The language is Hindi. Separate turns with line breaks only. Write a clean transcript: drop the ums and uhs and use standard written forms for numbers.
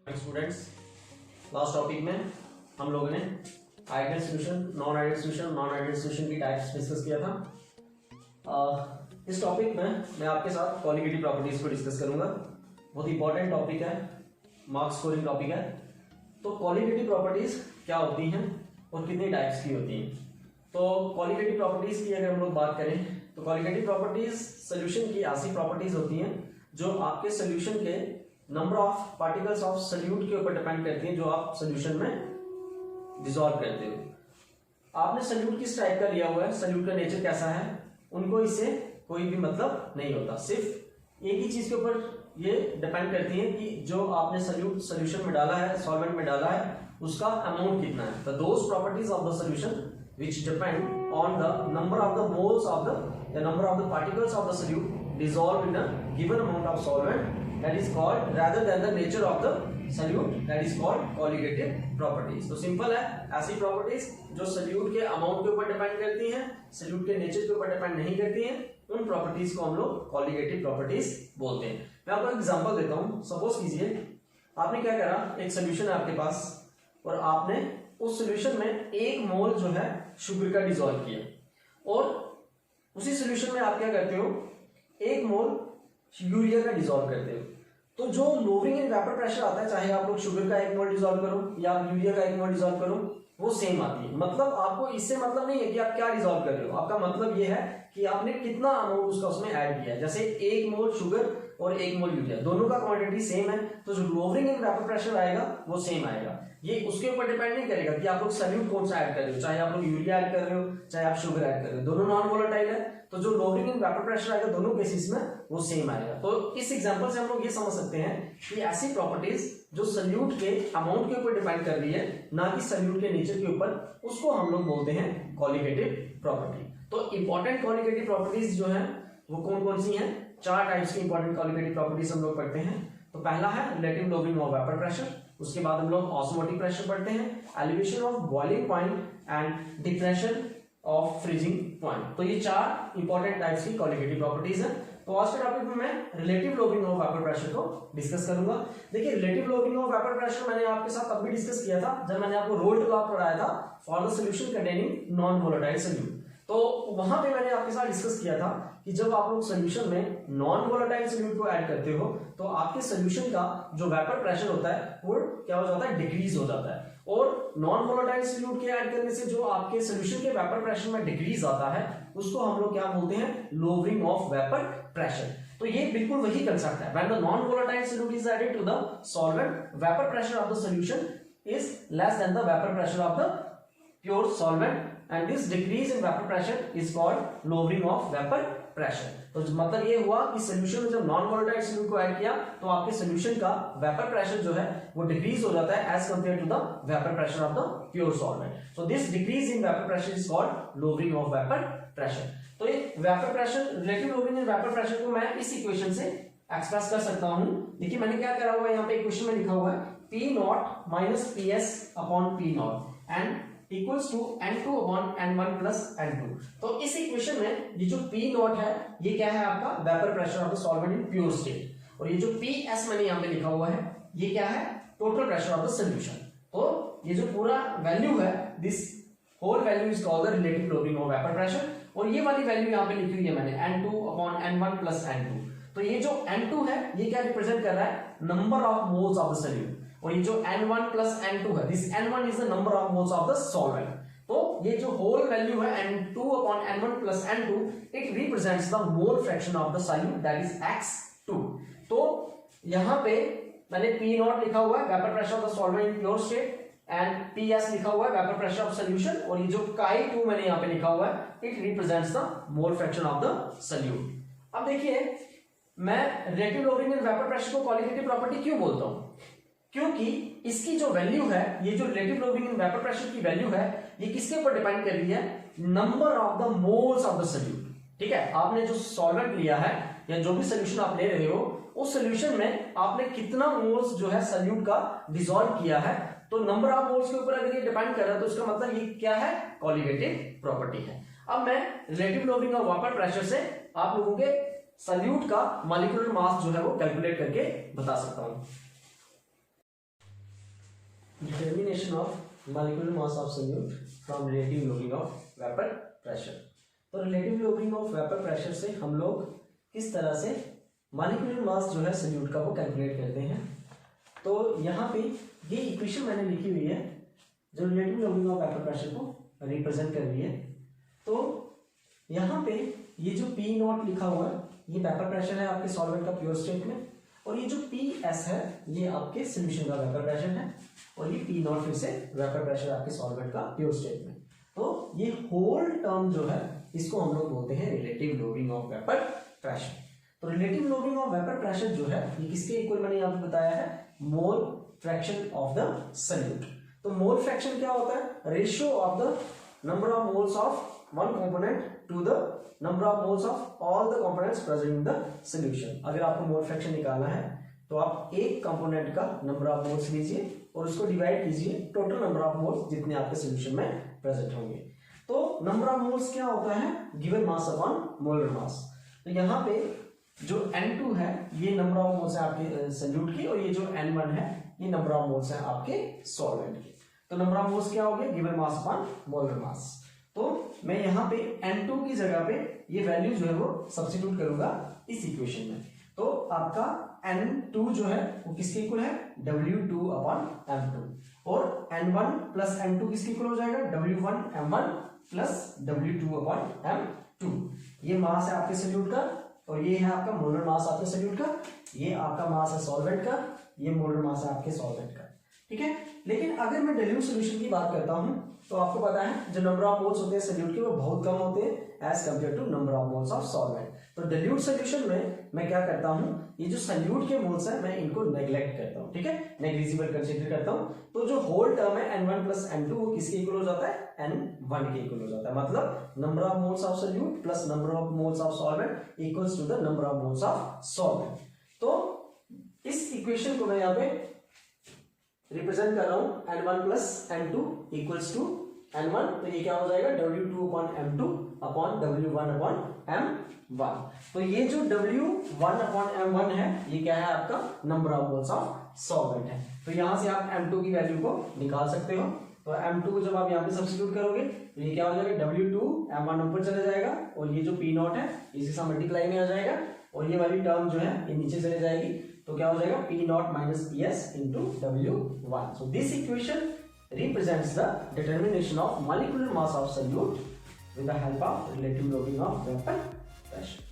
स्टूडेंट्स, लास्ट टॉपिक में हम लोगों ने ideal solution, non ideal solution की टाइप्स डिस्कस किया था। इस टॉपिक में मैं आपके साथ क्वालिटेटिव प्रॉपर्टीज को डिस्कस करूंगा। बहुत इंपॉर्टेंट टॉपिक है, मार्क्स स्कोरिंग टॉपिक है। तो क्वालिटेटिव प्रॉपर्टीज क्या होती हैं और कितनी टाइप्स की होती हैं। तो क्वालिटेटिव प्रॉपर्टीज की अगर हम लोग बात करें तो क्वालिटेटिव प्रॉपर्टीज सोल्यूशन की ऐसी प्रॉपर्टीज होती हैं जो आपके सोल्यूशन के number of particles of solute के ऊपर डिपेंड करती हैं, जो आप सोल्यूशन में डिसॉल्व करते हो। आपने सोल्यूट किस टाइप का लिया हुआ है, सोल्यूट का नेचर कैसा है, उनको इससे कोई भी मतलब नहीं होता। सिर्फ एक ही चीज के ऊपर ये डिपेंड करती है कि जो आपने सोल्यूशन में डाला है, सॉल्वेंट में डाला है, उसका अमाउंट कितना है। तो those properties of the solution which depend on the number of the moles of the number of the particles of the solute dissolved in a given amount of solvent, that is called, rather than the nature of the solute, that is called qualitative properties। तो सिंपल है, ऐसी प्रॉपर्टीज जो सोल्यूट के अमाउंट के ऊपर डिपेंड करती हैं, सोल्यूट के नेचर के ऊपर डिपेंड नहीं करती हैं, उन प्रॉपर्टीज को हम लोग क्वालिटेटिव प्रॉपर्टीज बोलते हैं। मैं आपको एग्जांपल देता हूं। सपोज कीजिए आपने क्या करा, एक सोल्यूशन है आपके पास और आपने उस सोल्यूशन में 1 मोल जो है शुगर का डिसॉल्व किया, और उसी सोल्यूशन में आप क्या करते हो, 1 मोल यूरिया का डिसॉल्व करते हो। तो जो लोअरिंग इन वेपर प्रेशर आता है, चाहे आप लोग शुगर का 1 मोल डिसॉल्व करो या आप यूरिया का 1 मोल डिसॉल्व करो, वो सेम आती है। मतलब आपको इससे मतलब नहीं है कि आप क्या डिसॉल्व कर रहे हो, आपका मतलब ये है कि आपने कितना अमाउंट उसका उसमें ऐड किया है। जैसे 1 मोल शुगर और 1 मोल यूरिया, दोनों का क्वांटिटी सेम है, तो जो लोअरिंग इन वेपर प्रेशर आएगा वो सेम आएगा। ये उसके ऊपर डिपेंड नहीं करेगा कि आप लोग सोल्यूट कौन सा ऐड कर रहे हो, चाहे आप लोग यूरिया ऐड कर रहे हो चाहे आप शुगर ऐड कर रहे हो, दोनों नॉन वोलेटाइल है, तो जो लोअरिंग इन वेपर प्रेशर आएगा दोनों केसेस में वो सेम आएगा। तो इस एग्जांपल से हम लोग ये समझ सकते हैं कि ऐसी प्रॉपर्टीज जो सोल्यूट के अमाउंट के ऊपर डिपेंड कर रही है, ना कि सोल्यूट के नेचर के ऊपर, उसको हम लोग बोलते हैं क्वालिटेटिव प्रॉपर्टी। तो इंपॉर्टेंट क्वालिटेटिव प्रॉपर्टीज जो है वो कौन कौन सी हैं, 4 टाइप्स की इंपॉर्टेंट क्वालिटेटिव प्रॉपर्टीज हम लोग पढ़ते हैं। तो पहला है relative lowering of vapour pressure, उसके बाद हम लोग ऑस्मोटिक प्रेशर पढ़ते हैं, elevation of boiling point and depression of freezing point. तो ये 4 इंपॉर्टेंट टाइप्स की क्वालिटेटिव प्रॉपर्टीज हैं। तो आज के टॉपिक में मैं relative lowering of vapour pressure को डिस्कस करूंगा। देखिए, relative lowering of vapour pressure मैंने आपके साथ तब भी डिस्कस किया था जब मैंने आपको रोल्ड लॉ पढ़ाया था for the solution containing non volatile solute. तो वहां पे मैंने आपके साथ डिस्कस किया था कि जब आप लोग सोल्यूशन में नॉन वोलेटाइल सोल्यूट को ऐड करते हो तो आपके सोल्यूशन का जो वेपर प्रेशर होता है वो क्या हो जाता है, डिक्रीज हो जाता है। और नॉन वोलेटाइल सोल्यूट के ऐड करने से जो आपके सोल्यूशन के वेपर प्रेशर में डिक्रीज आता है उसको हम लोग क्या बोलते हैं, लोअरिंग ऑफ वेपर प्रेशर। तो ये बिल्कुल वही कंसेप्ट है। When the non volatile solute is added to the solvent, vapour pressure of the solution is less than the vapour pressure of the pure solvent, and this decrease in vapor pressure is called lowering of vapor pressure। तो मतलब ये हुआ कि सोल्यूशन में जब नॉन वोलेटाइल सोल्यूट को ऐड किया तो आपके सोल्यूशन का वेपर प्रेशर जो है वो डिक्रीज हो जाता है as compare to the vapour pressure of the pure solvent. So this decrease in vapour pressure is called lowering of vapour pressure. तो ये vapour pressure, relative lowering in vapour pressure को मैं इस इक्वेशन से एक्सप्रेस कर सकता हूं। देखिए मैंने क्या करा हुआ है, यहाँ पे इक्वेशन में लिखा हुआ है P0 minus PS upon P0 and equals to N2 upon N1 plus N2। तो इस इक्वेशन में ये जो P0 है ये क्या है, आपका vapour pressure of the solvent in pure state, और ये जो PS मैंने यहाँ पे लिखा हुआ है ये क्या है, total pressure of the solution. तो ये जो पूरा वैल्यू है, this whole value is called the relative lowering of vapour pressure, और ये वाली वैल्यू यहाँ पे लिखी हुई है मैंने N2 upon N1 plus N2। तो ये जो N2 है ये क्या रिप्रेजेंट कर रहा है, number of moles of the solute, और ये जो N1 प्लस N2 है, this N1 is the number of moles of the solvent. तो ये जो होल वैल्यू है N2 upon N1 plus N2, it represents the mole fraction of the solute, that is X2। तो यहाँ पे मैंने P0 लिखा हुआ है, vapour pressure of the solvent in pure state, and PS लिखा हुआ है, वेपर प्रेशर ऑफ सॉल्यूशन, और ये जो Chi2 मैंने यहाँ पे लिखा हुआ है, it represents the mole fraction of the solute. अब देखिए, मैं relative lowering in vapour pressure को क्वालिटेटिव प्रॉपर्टी क्यों बोलता हूं, क्योंकि इसकी जो वैल्यू है, ये जो relative lowering in vapour pressure की वैल्यू है, ये किसके ऊपर डिपेंड कर रही है, number of the moles of the solute. ठीक है, आपने जो सॉल्वेंट लिया है या जो भी सोल्यूशन आप ले रहे हो, उस सोल्यूशन में आपने कितना मोल्स जो है सोल्यूट का डिसॉल्व किया है, तो नंबर ऑफ मोल्स के ऊपर अगर ये डिपेंड कर रहा है तो इसका मतलब ये क्या है, क्वालिटेटिव प्रॉपर्टी है। अब मैं relative lowering of vapour pressure से आप लोगों के सोल्यूट का मॉलिक्यूलर मास जो है वो कैलकुलेट करके बता सकता हूं। Determination of molecular mass of solute from relative lowering of vapour pressure. तो relative lowering of vapour pressure से हम लोग किस तरह से मॉलिक्यूलर मास जो है सोल्यूट का वो कैलकुलेट करते हैं। तो यहाँ पे ये इक्वेशन मैंने लिखी हुई है जो relative lowering of vapour pressure को रिप्रेजेंट कर रही है। तो यहाँ पे ये जो पी नॉट लिखा हुआ है ये वेपर प्रेशर है आपके सॉल्वेंट का प्योर स्टेट में, और ये जो पी एस है ये आपके सोल्यूशन का वेपर प्रेशर है, और ये पी नॉट फिर से वेपर प्रेशर आपके सॉल्वेंट का प्योर स्टेट में। तो ये होल टर्म जो है इसको हम लोग बोलते हैं relative lowering of vapour pressure. तो relative lowering of vapour pressure जो है ये किसके इक्वल मैंने यहाँ पे बताया है, mole fraction of the solute. तो मोल फ्रैक्शन क्या होता है, ratio of the number of moles of one component to the number of moles of all the components present in the solution. अगर आपको मोल फ्रैक्शन निकालना है तो आप एक कंपोनेंट का नंबर ऑफ मोल्स लीजिए और उसको डिवाइड कीजिए टोटल नंबर ऑफ मोल्स जितने आपके सॉल्यूशन में प्रेजेंट होंगे। तो नंबर ऑफ मोल्स क्या होता है, given mass upon molar mass. तो यहाँ पे जो N2 है ये नंबर ऑफ मोल्स है आपके सोल्यूट की, और ये जो N1 है ये नंबर ऑफ मोल्स है आपके सॉल्वेंट की। तो नंबर ऑफ मोल्स क्या हो गया, given mass upon molar mass. तो मैं यहाँ पे N2 की जगह पे ये वैल्यू जो है वो सब्स्टिट्यूट करूंगा इस इक्वेशन में। तो आपका N2 जो है वो किसके इक्वल है, W2 अपॉन M2, और N1 प्लस N2 किसके इक्वल हो जाएगा, W1 M1 plus W2 upon M2। ये मास है आपके सोल्यूट का, और ये है आपका मोलर मास आपके सोल्यूट का, ये आपका मास है सॉल्वेंट का, ये मोलर मास है आपके सॉल्वेंट का। ठीक है, लेकिन अगर मैं डाइल्यूट सॉल्यूशन की बात करता हूं तो आपको पता है जो नंबर ऑफ मोल्स होते हैं सोल्यूट के वो बहुत कम होते हैं as compare to number of moles of solvent. तो डाइल्यूट सॉल्यूशन में मैं क्या करता हूं, ये जो सोल्यूट के मोल्स है मैं इनको नेग्लेक्ट करता हूं, ठीक है, नेग्लिजिबल कंसीडर करता हूं। तो जो होल टर्म है N1 प्लस N2 वो किसके इक्वल हो जाता है, N1 के इक्वल हो जाता है। मतलब number of moles of solute plus number of moles of solvent equals to the number of moles of solvent. तो इस इक्वेशन को मैं यहाँ पे रिप्रेजेंट कर रहा हूं N1 plus N2 equals to N1, तो ये क्या हो जाएगा W2 upon M2 upon W1 upon M1। तो ये जो W1 अपॉन M1 है ये क्या है आपका number of moles of solvent है। तो यहां से आप M2 की वैल्यू को निकाल सकते हो। तो M2 को जब आप यहाँ पे सब्स्टिट्यूट करोगे तो ये क्या हो जाएगा, W2 M1 ऊपर चले जाएगा, और ये जो P नॉट है इसी से मल्टीप्लाई में आ जाएगा, और ये वाली टर्म जो है ये नीचे चले जाएगी। तो क्या हो जाएगा, P not minus PS into W1। So this equation represents the determination of molecular mass of solute with the help of relative loading of vapor pressure.